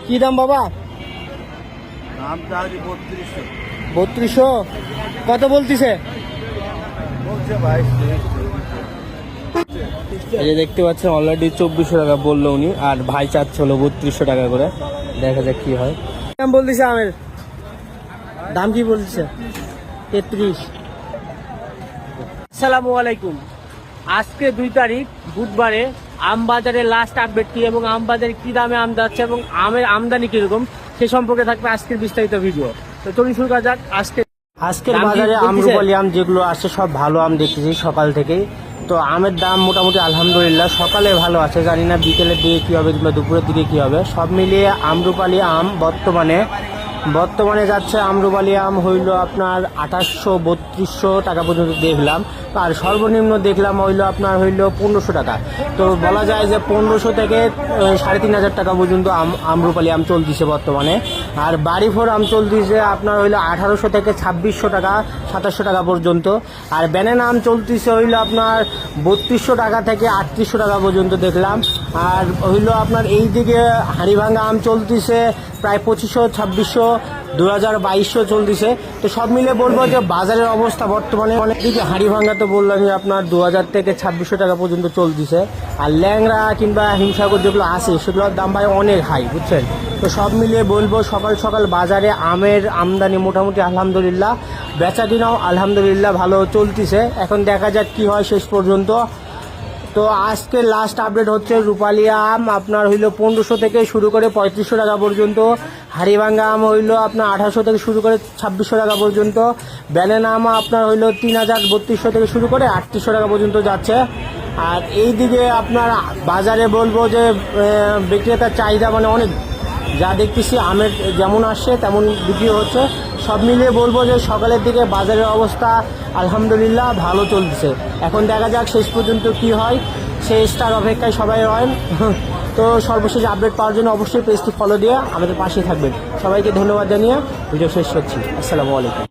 কি দাম বাবা? দাম চাচ্ছি 3200। 3200 কত বলতিছে? বলছে 2200। এই যে দেখতে পাচ্ছেন অলরেডি 2400 টাকা বললো উনি, আর ভাই চাচ্ছে হলো 3200 টাকা করে। দেখা যাক কি হয়। দাম বলতেছে আমের দাম কি বলতেছে? 33। আসসালামু আলাইকুম। আজকে 2 তারিখ বুধবারে আম বাজারে লাস্ট আপডেট কি এবং আম বাজারে কি দামে আম যাচ্ছে এবং আমের আমদানি কিরকম সে সম্পর্কে থাকবে আজকের বিস্তারিত ভিডিও। তো চলুন শুরু করা যাক। আজকের বাজারে আম্রপালি আম যেগুলো আছে সব ভালো আম দেখতেছি সকাল থেকেই। তো আমের দাম মোটামুটি আলহামদুলিল্লাহ সকালে ভালো আছে, জানি না বিকেলের দিকে কী হবে কিংবা দুপুরের দিকে কী হবে। সব মিলিয়ে আম্রপালি আম বর্তমানে যাচ্ছে আম্রপালি আম হইল আপনার 2800-3200 টাকা পর্যন্ত দেখলাম, আর সর্বনিম্ন দেখলাম হইল আপনার হইল 1500 টাকা। তো বলা যায় যে 1500 থেকে 3500 টাকা পর্যন্ত আম্রপালি আম চলতেছে বর্তমানে। আর বাড়িফোর আম চলতেছে আপনার হইল 1800 থেকে 2600 টাকা 2700 টাকা পর্যন্ত। আর ব্যানানা আম চলতেছে হইল আপনার 3200 টাকা থেকে 3800 টাকা পর্যন্ত দেখলাম। আর হইল আপনার এই দিকে হাড়িভাঙ্গা আম চলতেছে প্রায় 2500-2600, 2022 চলতেছে। তো সব মিলে বলবো যে বাজারের অবস্থা বর্তমানে অনেক দিকে হাড়িভাঙ্গা তো বললামই আপনার 2000 থেকে 2600 টাকা পর্যন্ত চলতেছে। আর ল্যাংড়া কিংবা হিমসাগর যেগুলো আছে সেগুলোর দাম ভাই অনেক হাই, বুঝছেন। তো সব মিলিয়ে বলবো সকাল সকাল বাজারে আমের আমদানি মোটামুটি আলহামদুলিল্লাহ, বেচা কিনাও আলহামদুলিল্লাহ ভালো চলতেছে। এখন দেখা যাক কি হয় শেষ পর্যন্ত। তো আজকে লাস্ট আপডেট হচ্ছে রূপালী আম আপনার হইল 1500 থেকে শুরু করে 3500 টাকা পর্যন্ত। হাড়িভাঙ্গা আম হইল আপনার 1800 থেকে শুরু করে 2600 টাকা পর্যন্ত। ব্যানানা আম আপনার হইল 3200 থেকে শুরু করে 3800 টাকা পর্যন্ত যাচ্ছে। আর এই দিকে আপনার বাজারে বলবো যে বিক্রেতার চাহিদা মানে অনেক, যা দেখতেছি আমের যেমন আসছে তেমন বিক্রি হচ্ছে। সব মিলিয়ে বলবো যে সকালের দিকে বাজারের অবস্থা আলহামদুলিল্লাহ ভালো চলছে। এখন দেখা যাক শেষ পর্যন্ত কি হয়, শেষটার অপেক্ষায় সবাই হয়। তো সর্বশেষ আপডেট পাওয়ার জন্য অবশ্যই পেজটি ফলো দিয়ে আমাদের পাশে থাকবেন। সবাইকে ধন্যবাদ জানিয়ে ভিডিও শেষ করছি। আসসালামু আলাইকুম।